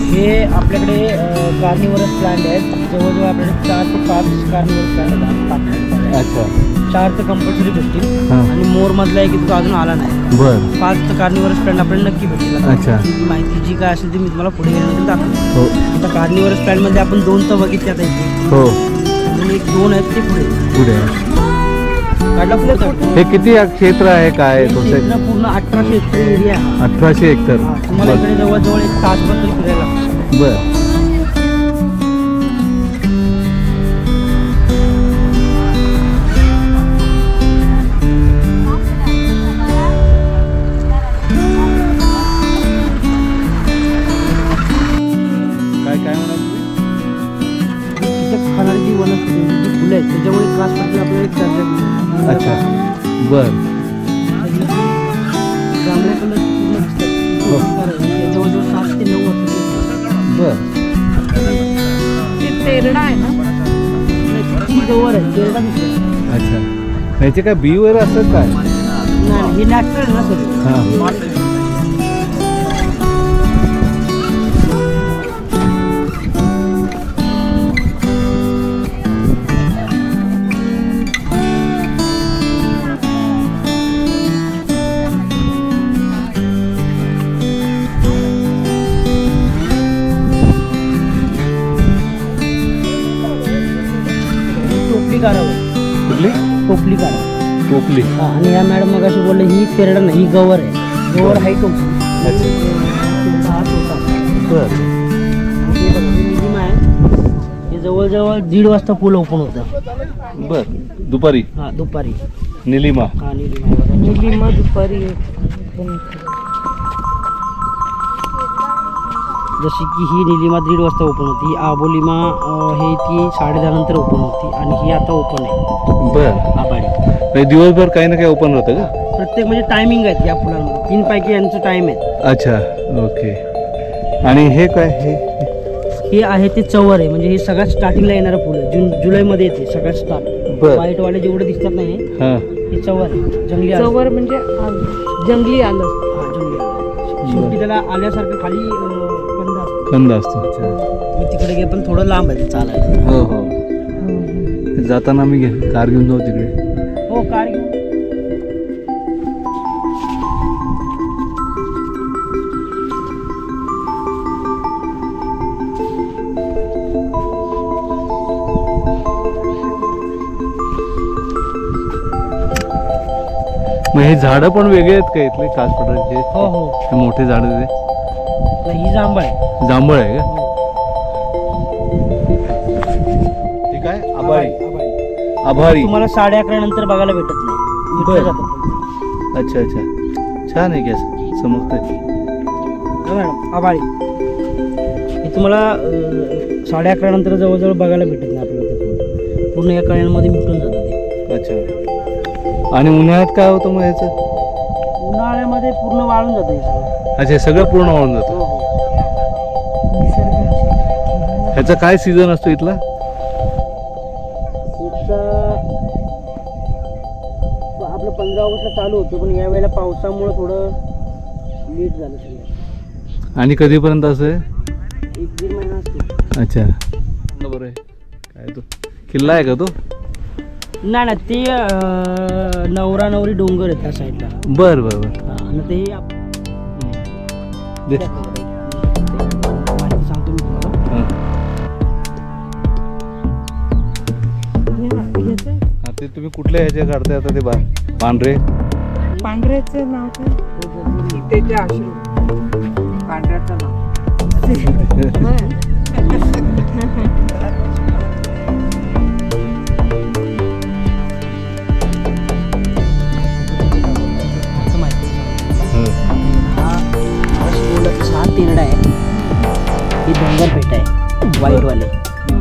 हे आपल्याकडे carnivorous plant आहेत. जवळजवळ आपल्याकडे 4 ते 5 कार्निवरस प्लांट आहेत. अच्छा, 4 तर कंपल्सरी भेटतील आणि मोर मधला एक इतका अजून आला नाही. बरं, 5 तर कार्निवरस प्लांट आपल्याला नक्की भेटतील. अच्छा, माहिती जी काय असेल ती मी तुम्हाला पुढे गेल्यानंतर दाखवतो. हो, आता कार्निवरस प्लांट मध्ये आपण 2 तर बघितले आता इथे. हो, अजून 1-2 आहेत ते पुढे. हे किती क्षेत्र आहे? काय पूर्ण 1800 हेक्टर एरिया आहे. 1800 हेक्टर. तुम्हाला इकडे जवळजवळ 1 तासभर तरी फिरायला लागतं. बरं, काय म्हणाल तुम्ही? तिथे खाणारी जी वनस्पती जी फुलं आहेत त्याच्यामुळे खास म्हणजे आपल्याला एक चर्चा. अच्छा, बर. जांभळ्या कलर जवळजवळ 7 ते 9 वर्ष. बर, ते तेरडा आहे ना? गवर आहे, तेरडा दिसतो. अच्छा, याचे काय बी वगैरे असतात काय? नाही, हे नॅचरल ना सर. हां, टोपली काढा. टोपली. आणि या मॅडम मग अशी बोलले ही पेरडा नाही, ही गवर आहे. गवर आहे टोपली. निलिमा आहे. हे जवळजवळ 1:30 वाजता पूल ओपन होतं. बर, दुपारी. हा, दुपारी निलिमा. हा, निलिमा दुपारी. जशी की ही निलिमा 1:30 वाजता ओपन होती. आबोलिमा हे ती 10:30 नंतर ओपन होती आणि ही आता ओपन आहे. बर, आबाडी. दिवसभर काही ना काही ओपन होतं का? प्रत्येक म्हणजे टायमिंग आहेत या फुलांमध्ये. 3 पैकी यांचं टाइम आहे. अच्छा, ओके. आणि हे काय? हे आहे ते चवर आहे. म्हणजे हे सगळ्यात स्टार्टिंगला येणारं फुल आहे. जुलैमध्ये येते सगळ्यात स्टार्ट. व्हाईट वाले जेवढे दिसतात नाही हे चवर आहे. जंगली चवर म्हणजे जंगली आलं. हा, जंगली आलं. शेवटी त्याला आल्यासारखं खाली कंद असतो. मी तिकडे गे पण थोडं लांब आहे ते चालायला. हो हो, जाताना मी कार घेऊन जाऊ तिकडे. हो कार घेऊन. मग हे झाडं पण वेगळे आहेत का इथले कासपठारचे? हो हो, हे मोठे झाड ते ही जांभळ आहे. जांभळ आहे का? हे काय आभारी? आभारी तुम्हाला 11:30 नंतर बघायला भेटत नाही. बरं. मिटलं जातं. अच्छा अच्छा, छान आहे की समजतंय. हो मॅडम, आभाळी हे तुम्हाला 11:30 नंतर जवळजवळ बघायला भेटत नाही आपल्याला. ते पूर्ण या कळ्यांमध्ये मिटून जातं ते. अच्छा, आणि उन्हाळ्यात काय होतं मग ह्याचं? उन्हाळ्यामध्ये पूर्ण वाळून जातं हे सगळं. अच्छा, हे सगळं पूर्ण वाळून जातं. हो हो. ह्याचा काय सीझन असतो इथला? आपलं 15 ऑगस्टला चालू होतं, पण या वेळेला पावसामुळे थोडं लेट झालं सगळं. आणि कधीपर्यंत असं आहे? 1-1.5 महिना असतो. अच्छा, बरं आहे. काय तो किल्ला आहे का तो? नाही ना, ते नवरा नवरी डोंगर आहे त्या साईडला. बरं बरं बरं. आणि ते दे. माहिती सांगतो मी तुम्हाला. हा, ते तुम्ही कुठल्या ह्याचे काढताय आता ते पांढरे? पांढऱ्याचं नाव काय? सीतेचे अश्रू. पांढऱ्याचं नाव हा तेरडा आहे. ही डोंगर पेट आहे व्हाईटवाले,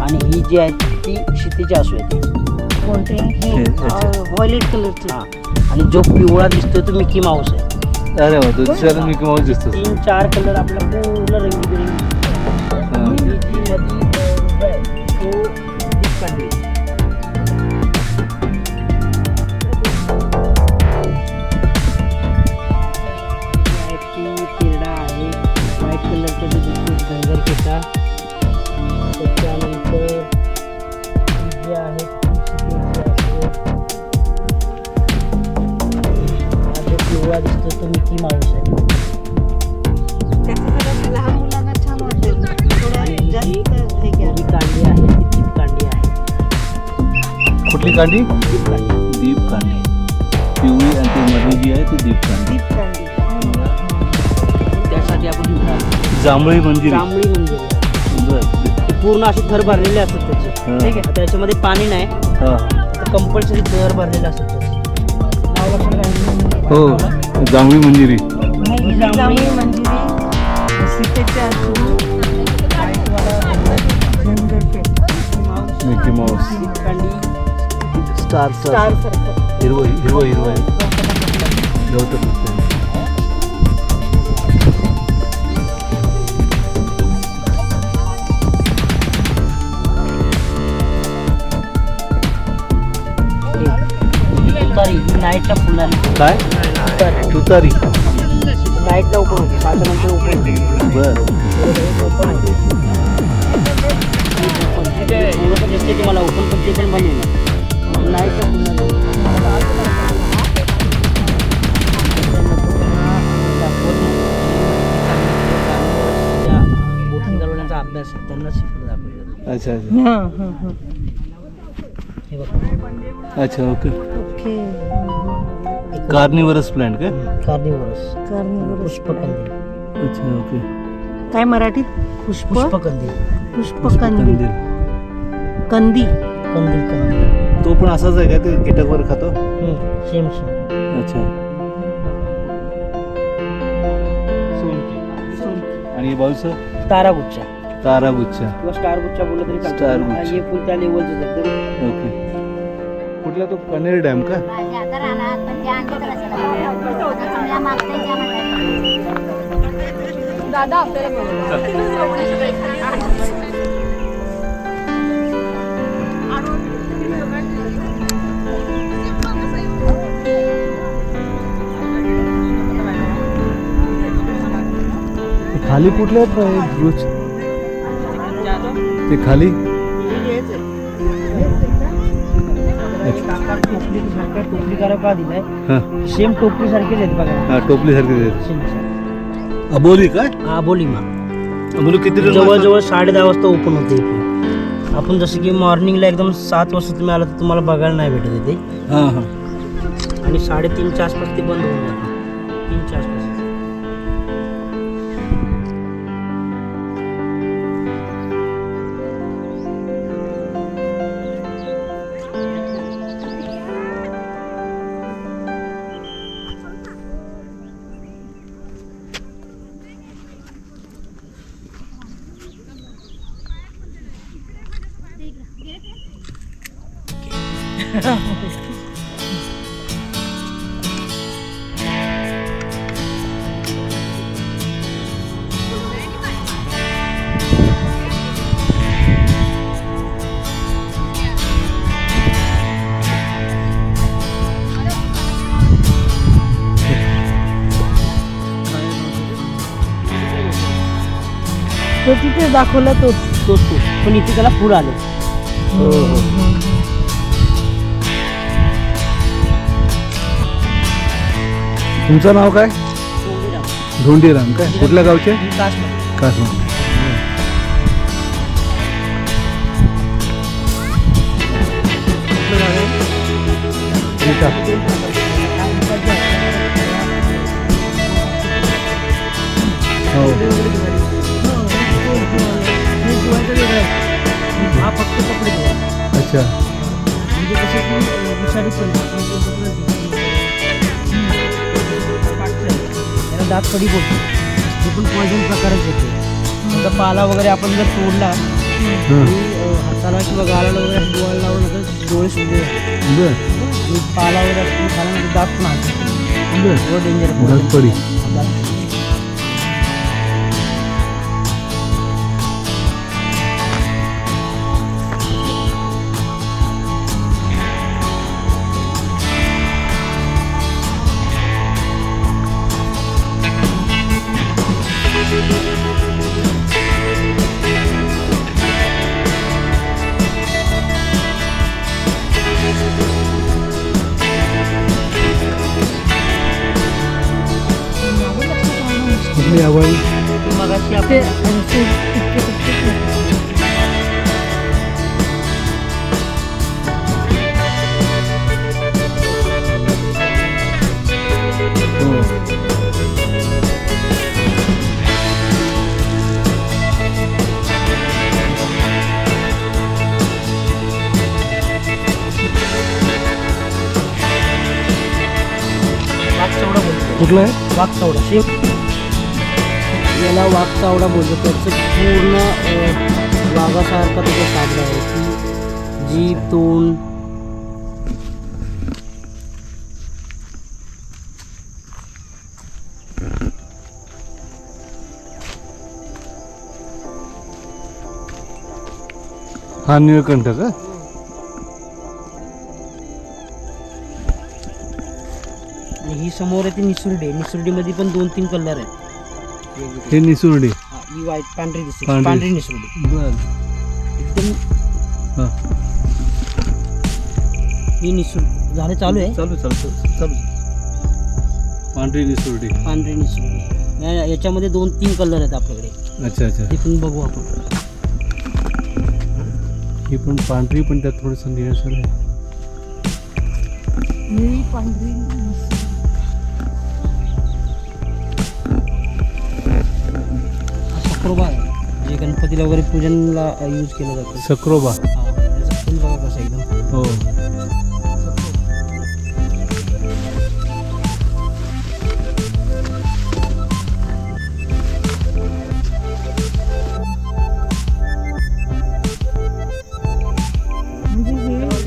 आणि ही जी आहे ती शितीची असू आहे. कोणते? व्हायलेट कलरचे. हा, आणि जो पिवळा दिसतोय तो मिकी माऊस आहे. अरे वा, तो दिसायला मिकी माऊस दिसतो. 3-4 कलर आपला पूर्ण रंगीबेरंगी. ही जी मध्ये आहे तो दीपकांडी. तेरडा आहे व्हाईट कलरचा जो दिसतो डोंगर पेटा. त्याच्यानंतर जे आहे पिवळा दिसतो तो मिकी माऊस आहे. लहान मुलांना छान वाटेल. ही कांडी आहे ती दीपकांडी आहे. कुठली कांडी? दीपकांडी. दीप कांडी. पिवळी आणि ती मधली जी आहे ती दीप कांडी. त्यासाठी आपण जांभळी मंदिर. जांभळी मंदिर आहे. बरं. पूर्ण असे थर भरलेले असतात त्याचे. ठीक आहे, त्याच्यामध्ये पाणी नाही, कंपल्सरी थर भरलेले असतात त्याचे. नाव लक्षात घ्या. हो, जांभळी मंदिरी. जांभळी मंदिरी, सीतेचे अश्रू, मिकी माऊस. दीपकांडी, स्टार स्टार सारखं. हिरवं हिरवं हिरवं गवत. तुतारी नाईटला फुलणारी. काय? तुतारी. नाईटला ओपन होते, 5 नंतर ओपन होते. बर. ओपन होते. दिसते तुम्हाला ओपन, पण ते पण बंद होणार. नाईटला फुलणारी. बोटिंग चालवण्याचा अभ्यास आहे, त्यांना शिकवलं दाखवलं. अच्छा अच्छा. हे बघा. अच्छा, ओके. ओके. कार्निवरस प्लांट का? कार्निवरस. पुष्पकंदी. अच्छा, ओके. काय मराठीत? पुष्पकंदी. पुष्पकंदी. कंदी. कंदील कंदील. तो पण असाच आहे का? ते कीटकवर खातो? Same same. अच्छा. आणि बाजूचं तारागुच्छा. तारागुच्छा किंवा स्टारगुच्छा बोललं तरी चालतं. स्टारगुच्छा. हे फुल त्या लेवलचं आहे एकदम. ओके. कुठला तो कनेर डॅम का? दादा आपल्याला खाली कुठले आहेत ब्रुच? ते खाली टोपली करा का दिलाय हा सेम टोपली सारखीच आहेत बघा हा टोपली सारखे सेम अबोली काय हा बोली मा अबोली किती जवळजवळ 10:30 वाजता ओपन होते इथे. आपण जसं की मॉर्निंगला एकदम 7 वाजता तुम्ही आला तर तुम्हाला बघायला नाही भेटत इथे हा हा आणि 3:30च्या आसपास ते बंद होऊन जातं 3च्या आसपास. तो तिथे दाखवला तोच. तोच तो पण इथे त्याला पूर आले. हो हो तुमचं नाव काय धोंडीराम काय कुठल्या गावचे कासम हो हा फक्त कपडे धुवा. अच्छा म्हणजे कसं की विषारी त्याला दात कडी बोलतो ते पण पॉयझन प्रकारच येतो. त्याचा पाला वगैरे आपण जर तोडला आणि हाताला किंवा गालाला वगैरे डोळा लावून तर डोळे सुटले बर पाला वगैरे आपण खाल्यानंतर दात पण आहे बर डेंजर दातपडी कुठली आवड मगाशी ते आपण वाघचावडा बोलतो. कुठला आहे वाघचावडा सेम याला वाघचावडा बोलतो. त्याचं पूर्ण वाघासारखा त्याचा साबडा आहे की जीभ तोंड हा निळकंठ का आणि ही समोर आहे ती निसुर्डी. निसुर्डीमध्ये पण 2-3 कलर आहेत. हे निसुर्डी हा, ही व्हाईट पांढरी दिसते पांढरी. पांढरी निसुर्डी बर एकदम. हा ही निसुर्डी झाले चालू आहे चालू पांढरी निसुर्डी पांढरी निसुर्डी. याच्यामध्ये 2-3 कलर आहेत आपल्याकडे. अच्छा अच्छा ते पण बघू आपण. ही पण पांढरी पण त्यात थोडंसं निळसर आहे निळी पांढरी सक्रोबा आहे जे गणपतीला वगैरे पूजनला यूज केलं जातं. सक्रोबा हा, त्याचं फुल बघा कसं एकदम. हो म्हणजे हे मस्त.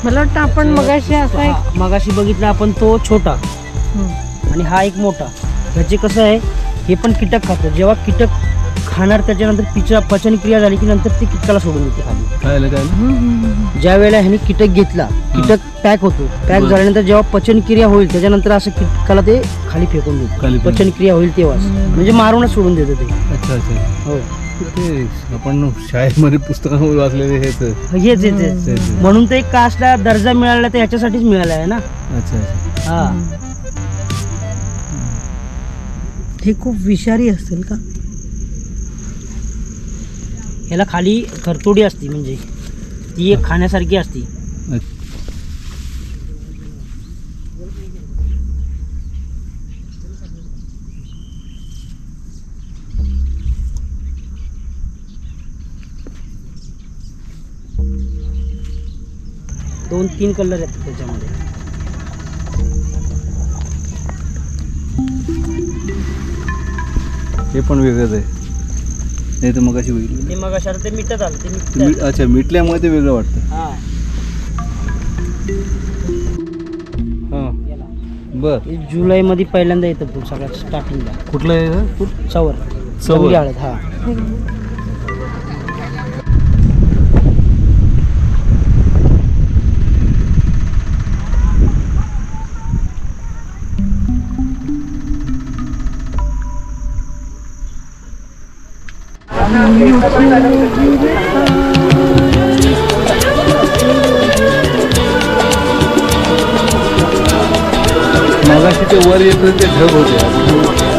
मला वाटतं आपण मगाशी असा एक मगाशी बघितला आपण तो छोटा आणि हा एक मोठा. ह्याचे कसं आहे, हे पण कीटक खातो. जेव्हा कीटक खाणार त्याच्यानंतर तिच्या पचनक्रिया झाली की नंतर ते कीटकाला सोडून देते खाली. काय ज्या वेळेला ह्याने कीटक घेतला, कीटक पॅक होतो. पॅक झाल्यानंतर जेव्हा पचनक्रिया होईल त्याच्यानंतर असं कीटकाला ते खाली फेकून देतो. पचनक्रिया होईल तेव्हाच, म्हणजे मारूनच सोडून देतो ते. अच्छा अच्छा. हो, ते आपण शाळेमध्ये पुस्तकांमध्ये वाचलेले हेच. हेच म्हणून ते कास्टला दर्जा मिळाला तर ह्याच्यासाठीच मिळाला आहे ना. अच्छा अच्छा. हा, हे खूप विषारी असेल का? ह्याला खाली खरतोडी असती, म्हणजे ती एक खाण्यासारखी असती. दोन तीन कलर आहेत त्याच्यामध्ये. हे पण वेगळंच आहे. नाही तर मग अशी बघितली. ते मग अशा ते मिठत आलं, ते मिठत. अच्छा, मिटल्यामुळे ते वेगळं वाटतं. हा, हां बर. हे जुलैमध्ये पहिल्यांदा येतं फुल सगळ्यात स्टार्टिंगला. कुठलं आहे फुल चवर चवर. जंगली हळद. हा, मगाशी ते वर येत ते ढग होते.